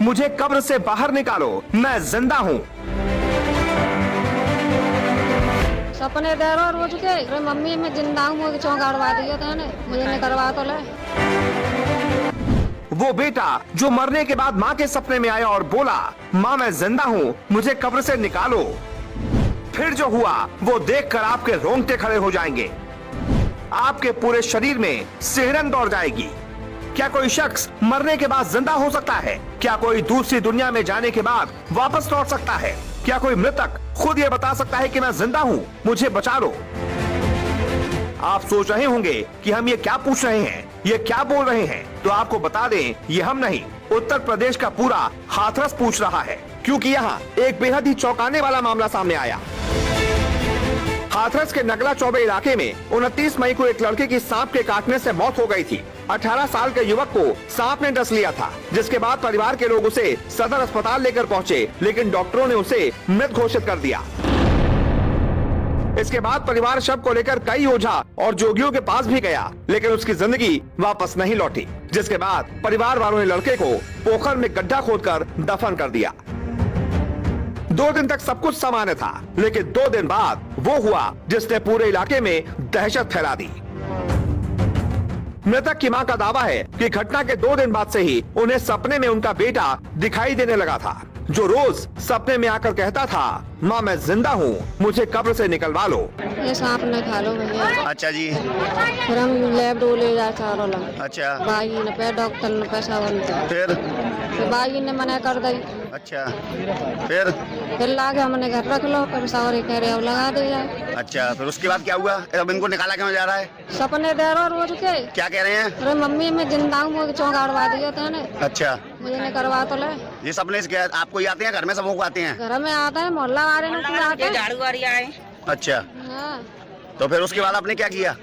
मुझे कब्र से बाहर निकालो, मैं जिंदा हूँ। सपने दे रहा रोज के अरे मम्मी मैं जिंदा हूँ, मुझे चौंकाड़वा दिया था ने, मुझे नहीं करवा तो ले। वो बेटा जो मरने के बाद माँ के सपने में आया और बोला, माँ मैं जिंदा हूँ, मुझे कब्र से निकालो। फिर जो हुआ वो देखकर आपके रोंगटे खड़े हो जाएंगे, आपके पूरे शरीर में सिहरन दौड़ जाएगी। क्या कोई शख्स मरने के बाद जिंदा हो सकता है? क्या कोई दूसरी दुनिया में जाने के बाद वापस लौट सकता है? क्या कोई मृतक खुद ये बता सकता है कि मैं जिंदा हूँ, मुझे बचा लो? आप सोच रहे होंगे कि हम ये क्या पूछ रहे हैं, ये क्या बोल रहे हैं, तो आपको बता दें ये हम नहीं, उत्तर प्रदेश का पूरा हाथरस पूछ रहा है, क्योंकि यहाँ एक बेहद ही चौंकाने वाला मामला सामने आया। हाथरस के नगला चौबे इलाके में 29 मई को एक लड़के की सांप के काटने से मौत हो गई थी। 18 साल के युवक को सांप ने डस लिया था, जिसके बाद परिवार के लोग उसे सदर अस्पताल लेकर पहुंचे, लेकिन डॉक्टरों ने उसे मृत घोषित कर दिया। इसके बाद परिवार शव को लेकर कई ओझा और जोगियों के पास भी गया, लेकिन उसकी जिंदगी वापस नहीं लौटी, जिसके बाद परिवार वालों ने लड़के को पोखर में गड्ढा खोदकर दफन कर दिया। 2 दिन तक सब कुछ सामान्य था, लेकिन 2 दिन बाद वो हुआ जिसने पूरे इलाके में दहशत फैला दी। मृतक की मां का दावा है कि घटना के 2 दिन बाद से ही उन्हें सपने में उनका बेटा दिखाई देने लगा था, जो रोज सपने में आकर कहता था, माँ मैं जिंदा हूँ, मुझे कब्र से निकलवा लो। ये सांप ने खा लो भैया। अच्छा जी। फिर हम लैब डोले जा चारों लग। अच्छा। बाई ने पे डॉक्टर ने पैसा बनता। फिर बाई ने मना कर दी। अच्छा। फिर लाके हमने घर रख लो, फिर सावरी कह रहे अब लगा दे जाए। अच्छा, फिर उसके बाद क्या हुआ? अब इनको निकाला क्यों जा रहा है? सपने दे रहा रोज के। क्या कह रहे हैं? अरे मम्मी मैं जिंदा हूँ, मुझे चौंकाड़वा दिया था ने। अच्छा। मुझे नहीं करवा तो ले। ये सपने से क्या आपको ही आते हैं, घर में सबको आते हैं? घर में आता है, मोहल्ला वाले ने आते हैं, झाड़ू वाली आए। अच्छा, हाँ। तो फिर उसके बाद आपने क्या किया?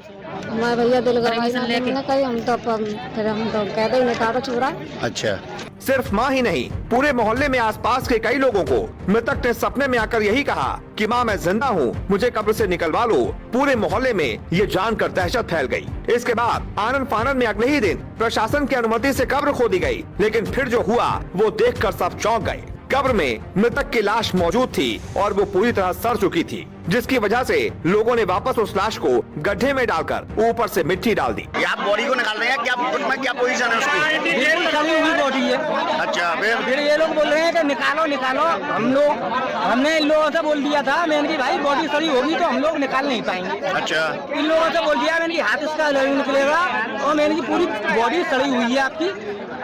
मैं भैया दिल गवाई ना कही, हम तो फिर हम तो कहते ही निकालो चूरा। अच्छा। सिर्फ माँ ही नहीं, पूरे मोहल्ले में आसपास के कई लोगों को मृतक ने सपने में आकर यही कहा कि माँ मैं जिंदा हूँ, मुझे कब्र से निकलवा लो। पूरे मोहल्ले में ये जानकर दहशत फैल गई। इसके बाद आनन फानन में अगले ही दिन प्रशासन की अनुमति से कब्र खोदी गई, लेकिन फिर जो हुआ वो देखकर सब चौंक गए। कब्र में मृतक की लाश मौजूद थी और वो पूरी तरह सड़ चुकी थी, जिसकी वजह से लोगों ने वापस उस लाश को गड्ढे में डालकर ऊपर से मिट्टी डाल दी। ये आप बॉडी को निकाल रहे हैं? क्या पोजीशन है उसकी? बिल्कुल सड़ी हुई बॉडी है। अच्छा। फिर ये लोग बोल रहे हैं कि निकालो निकालो। हमने इन लोगों से बोल दिया था, मैंने की भाई बॉडी सड़ी होगी तो हम लोग निकाल नहीं पाएंगे। अच्छा। इन लोगों से बोल दिया, मैंने की हाथ इसका निकलेगा और मैंने की पूरी बॉडी सड़ी हुई है आपकी,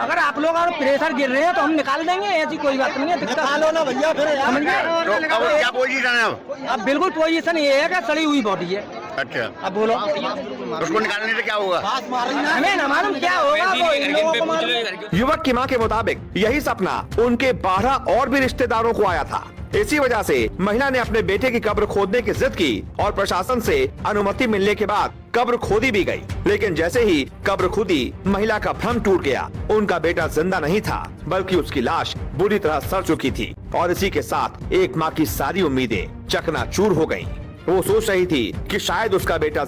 अगर आप लोग और प्रेशर गिर रहे हैं तो हम निकाल देंगे, ऐसी कोई बात नहीं है। निकालो ना भैया फिर। तो अब क्या पोजीशन है? अब बिल्कुल पोजीशन ये है कि सड़ी हुई बॉडी है। अच्छा। अब बोलो उसको निकालने से क्या होगा? हमें ना मालूम क्या होगा, वो इन लोगों को मालूम। युवक की मां के मुताबिक यही सपना उनके 12 और भी रिश्तेदारों को आया था। इसी वजह से महिला ने अपने बेटे की कब्र खोदने की जिद की और प्रशासन से अनुमति मिलने के बाद कब्र खोदी भी गई। लेकिन जैसे ही कब्र खुदी, महिला का भ्रम टूट गया। उनका बेटा जिंदा नहीं था, बल्कि उसकी लाश बुरी तरह सड़ चुकी थी और इसी के साथ एक माँ की सारी उम्मीदें चकनाचूर हो गईं। वो सोच रही थी कि शायद उसका बेटा